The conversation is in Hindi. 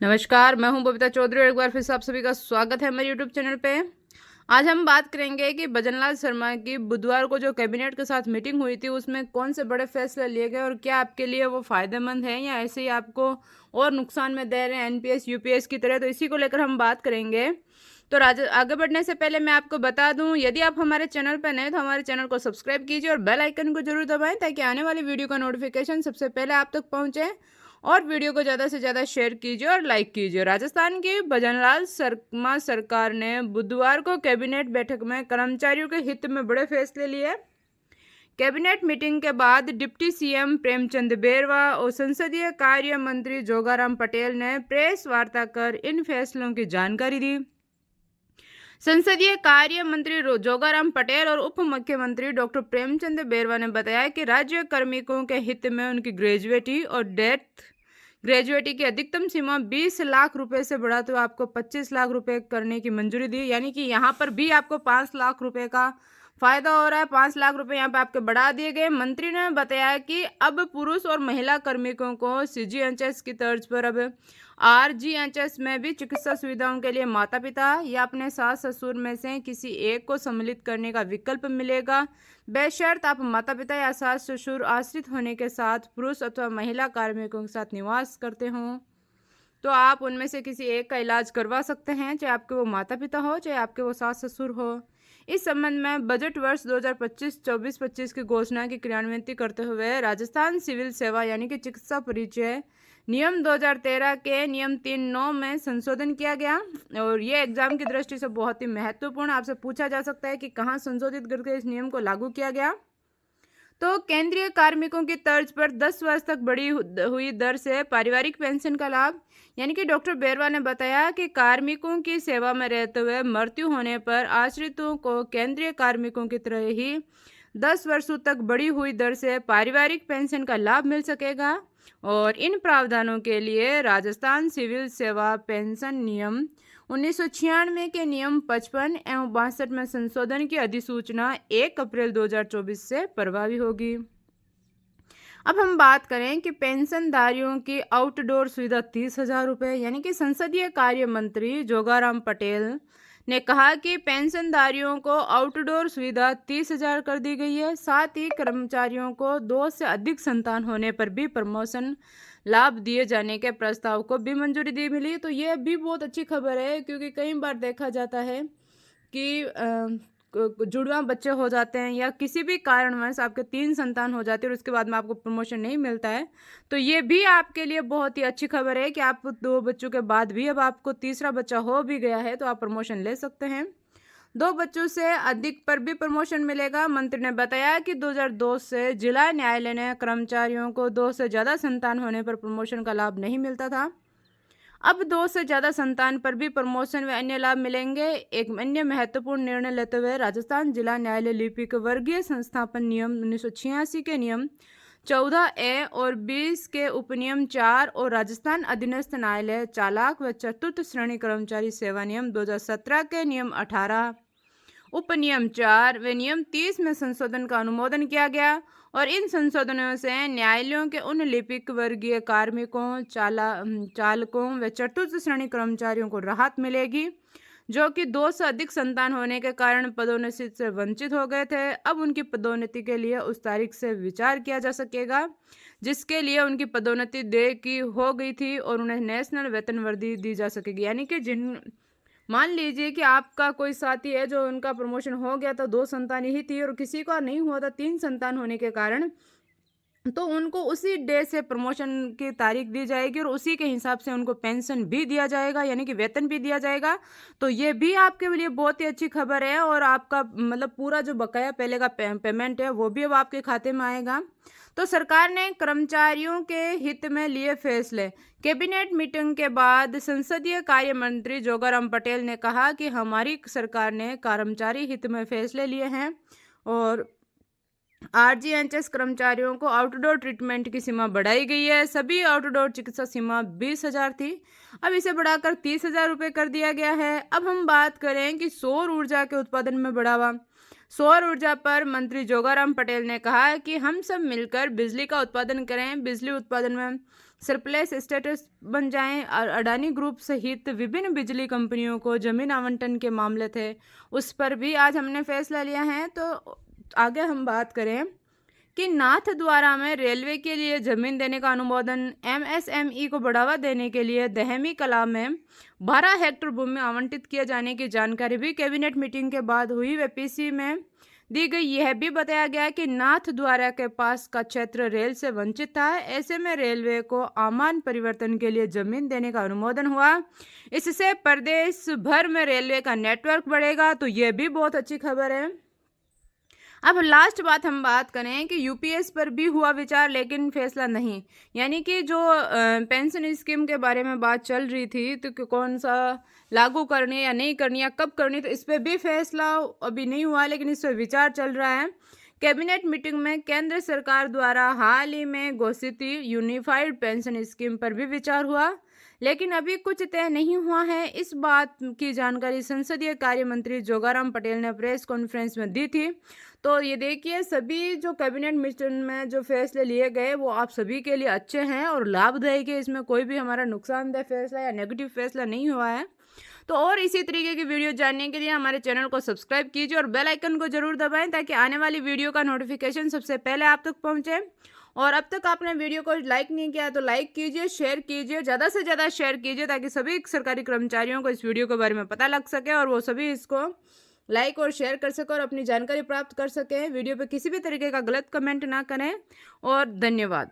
नमस्कार, मैं हूं बबीता चौधरी और एक बार फिर से आप सभी का स्वागत है मेरे यूट्यूब चैनल पे। आज हम बात करेंगे कि भजनलाल शर्मा की बुधवार को जो कैबिनेट के साथ मीटिंग हुई थी उसमें कौन से बड़े फैसले लिए गए और क्या आपके लिए वो फायदेमंद है या ऐसे ही आपको और नुकसान में दे रहे हैं एनपीएस यूपीएस की तरह। तो इसी को लेकर हम बात करेंगे। तो आगे बढ़ने से पहले मैं आपको बता दूं, यदि आप हमारे चैनल पर नए तो हमारे चैनल को सब्सक्राइब कीजिए और बेल आइकन को जरूर दबाएं ताकि आने वाली वीडियो का नोटिफिकेशन सबसे पहले आप तक पहुंचे। और वीडियो को ज़्यादा से ज़्यादा शेयर कीजिए और लाइक कीजिए। राजस्थान की भजनलाल शर्मा सरकार ने बुधवार को कैबिनेट बैठक में कर्मचारियों के हित में बड़े फैसले लिए। कैबिनेट मीटिंग के बाद डिप्टी सीएम प्रेमचंद बेरवा और संसदीय कार्य मंत्री जोगाराम पटेल ने प्रेस वार्ता कर इन फैसलों की जानकारी दी। संसदीय कार्य मंत्री जोगाराम पटेल और उप मुख्यमंत्री डॉक्टर प्रेमचंद बेरवा ने बताया कि राज्य कार्मिकों के हित में उनकी ग्रेजुएटी और डेथ ग्रेजुएटी की अधिकतम सीमा 20 लाख रुपए से बढ़ाते हुए आपको 25 लाख रुपए करने की मंजूरी दी। यानी कि यहाँ पर भी आपको 5 लाख रुपए का फायदा हो रहा है। 5 लाख रुपए यहाँ पे आपके बढ़ा दिए गए। मंत्री ने बताया कि अब पुरुष और महिला कार्मिकों को सीजीएचएस की तर्ज पर अब आरजीएचएस में भी चिकित्सा सुविधाओं के लिए माता पिता या अपने सास ससुर में से किसी एक को सम्मिलित करने का विकल्प मिलेगा, बेशर्त आप माता पिता या सास ससुर आश्रित होने के साथ पुरुष अथवा महिला कार्मिकों के साथ निवास करते हों तो आप उनमें से किसी एक का इलाज करवा सकते हैं, चाहे आपके वो माता पिता हो चाहे आपके वो सास ससुर हो। इस संबंध में बजट वर्ष 2025-24-25 की घोषणा की क्रियान्वित करते हुए राजस्थान सिविल सेवा यानी कि चिकित्सा परिचय नियम 2013 के नियम 3(9) में संशोधन किया गया। और ये एग्जाम की दृष्टि से बहुत ही महत्वपूर्ण, आपसे पूछा जा सकता है कि कहाँ संशोधित करके इस नियम को लागू किया गया। तो केंद्रीय कार्मिकों की तर्ज पर 10 वर्ष तक बढ़ी हुई दर से पारिवारिक पेंशन का लाभ। यानी कि डॉक्टर बेरवा ने बताया कि कार्मिकों की सेवा में रहते हुए मृत्यु होने पर आश्रितों को केंद्रीय कार्मिकों की तरह ही 10 वर्षों तक बढ़ी हुई दर से पारिवारिक पेंशन का लाभ मिल सकेगा। और इन प्रावधानों के लिए राजस्थान सिविल सेवा पेंशन नियम 1996 के नियम 55 एवं 62 में संशोधन की अधिसूचना 1 अप्रैल 2024 से प्रभावी होगी। अब हम बात करें कि पेंशनधारियों की आउटडोर सुविधा 30,000 रुपये। यानी कि संसदीय कार्य मंत्री जोगाराम पटेल ने कहा कि पेंशनधारियों को आउटडोर सुविधा 30,000 कर दी गई है। साथ ही कर्मचारियों को 2 से अधिक संतान होने पर भी प्रमोशन लाभ दिए जाने के प्रस्ताव को भी मंजूरी दी मिली। तो ये भी बहुत अच्छी खबर है, क्योंकि कई बार देखा जाता है कि जुड़वा बच्चे हो जाते हैं या किसी भी कारणवश आपके 3 संतान हो जाते हैं और उसके बाद में आपको प्रमोशन नहीं मिलता है। तो ये भी आपके लिए बहुत ही अच्छी खबर है कि आप 2 बच्चों के बाद भी अब आपको तीसरा बच्चा हो भी गया है तो आप प्रमोशन ले सकते हैं। 2 बच्चों से अधिक पर भी प्रमोशन मिलेगा। मंत्री ने बताया कि 2002 से जिला न्यायालय ने कर्मचारियों को 2 से ज़्यादा संतान होने पर प्रमोशन का लाभ नहीं मिलता था। अब 2 से ज़्यादा संतान पर भी प्रमोशन व अन्य लाभ मिलेंगे। एक अन्य महत्वपूर्ण निर्णय लेते हुए राजस्थान जिला न्यायालय लिपिक वर्गीय संस्थापन नियम 1986 के नियम 14(a) और 20 के उपनियम 4 और राजस्थान अधीनस्थ न्यायालय चालक व चतुर्थ श्रेणी कर्मचारी सेवा नियम 2017 के नियम 18 उपनियम 4 व नियम 30 में संशोधन का अनुमोदन किया गया। और इन संशोधनों से न्यायालयों के उन लिपिक वर्गीय कार्मिकों, चालकों व चतुर्थ श्रेणी कर्मचारियों को राहत मिलेगी जो कि 2 से अधिक संतान होने के कारण पदोन्नति से वंचित हो गए थे। अब उनकी पदोन्नति के लिए उस तारीख से विचार किया जा सकेगा जिसके लिए उनकी पदोन्नति देय की हो गई थी और उन्हें नेशनल वेतन वृद्धि दी जा सकेगी। यानी कि मान लीजिए कि आपका कोई साथी है जो उनका प्रमोशन हो गया था, 2 संतान ही थी और किसी का नहीं हुआ था 3 संतान होने के कारण, तो उनको उसी डे से प्रमोशन की तारीख दी जाएगी और उसी के हिसाब से उनको पेंशन भी दिया जाएगा, यानी कि वेतन भी दिया जाएगा। तो ये भी आपके लिए बहुत ही अच्छी खबर है और आपका मतलब पूरा जो बकाया पहले का पेमेंट है वो भी अब आपके खाते में आएगा। तो सरकार ने कर्मचारियों के हित में लिए फैसले। कैबिनेट मीटिंग के बाद संसदीय कार्य मंत्री जोगाराम पटेल ने कहा कि हमारी सरकार ने कर्मचारी हित में फैसले लिए हैं और आरजीएचएस कर्मचारियों को आउटडोर ट्रीटमेंट की सीमा बढ़ाई गई है। सभी आउटडोर चिकित्सा सीमा 20,000 थी, अब इसे बढ़ाकर 30,000 रुपये कर दिया गया है। अब हम बात करें कि सौर ऊर्जा के उत्पादन में बढ़ावा। सौर ऊर्जा पर मंत्री जोगाराम पटेल ने कहा कि हम सब मिलकर बिजली का उत्पादन करें। बिजली उत्पादन में सरप्लस स्टेटस बन जाएं। और अडानी ग्रुप सहित विभिन्न बिजली कंपनियों को जमीन आवंटन के मामले थे, उस पर भी आज हमने फैसला लिया है। तो आगे हम बात करें कि नाथद्वारा में रेलवे के लिए जमीन देने का अनुमोदन, एमएसएमई को बढ़ावा देने के लिए दहमी कला में 12 हेक्टेयर भूमि आवंटित किए जाने की जानकारी भी कैबिनेट मीटिंग के बाद हुई व पीसी में दी गई। यह भी बताया गया कि नाथद्वारा के पास का क्षेत्र रेल से वंचित था, ऐसे में रेलवे को आमान परिवर्तन के लिए जमीन देने का अनुमोदन हुआ। इससे प्रदेश भर में रेलवे का नेटवर्क बढ़ेगा, तो यह भी बहुत अच्छी खबर है। अब लास्ट बात हम बात करें कि यूपीएस पर भी हुआ विचार लेकिन फैसला नहीं, यानी कि जो पेंशन स्कीम के बारे में बात चल रही थी तो कौन सा लागू करनी या नहीं करनी या कब करनी, तो इस पर भी फैसला अभी नहीं हुआ, लेकिन इस पर विचार चल रहा है। कैबिनेट मीटिंग में केंद्र सरकार द्वारा हाल ही में घोषित यूनिफाइड पेंशन स्कीम पर भी विचार हुआ, लेकिन अभी कुछ तय नहीं हुआ है। इस बात की जानकारी संसदीय कार्य मंत्री जोगाराम पटेल ने प्रेस कॉन्फ्रेंस में दी थी। तो ये देखिए, सभी जो कैबिनेट मीटिंग में जो फैसले लिए गए वो आप सभी के लिए अच्छे हैं और लाभदायक है। इसमें कोई भी हमारा नुकसानदेह फैसला या नेगेटिव फैसला नहीं हुआ है। तो और इसी तरीके की वीडियो जानने के लिए हमारे चैनल को सब्सक्राइब कीजिए और बेल आइकन को जरूर दबाएं ताकि आने वाली वीडियो का नोटिफिकेशन सबसे पहले आप तक पहुंचे। और अब तक आपने वीडियो को लाइक नहीं किया तो लाइक कीजिए, शेयर कीजिए, ज़्यादा से ज़्यादा शेयर कीजिए ताकि सभी सरकारी कर्मचारियों को इस वीडियो के बारे में पता लग सके और वो सभी इसको लाइक और शेयर कर सके और अपनी जानकारी प्राप्त कर सकें। वीडियो पे किसी भी तरीके का गलत कमेंट ना करें और धन्यवाद।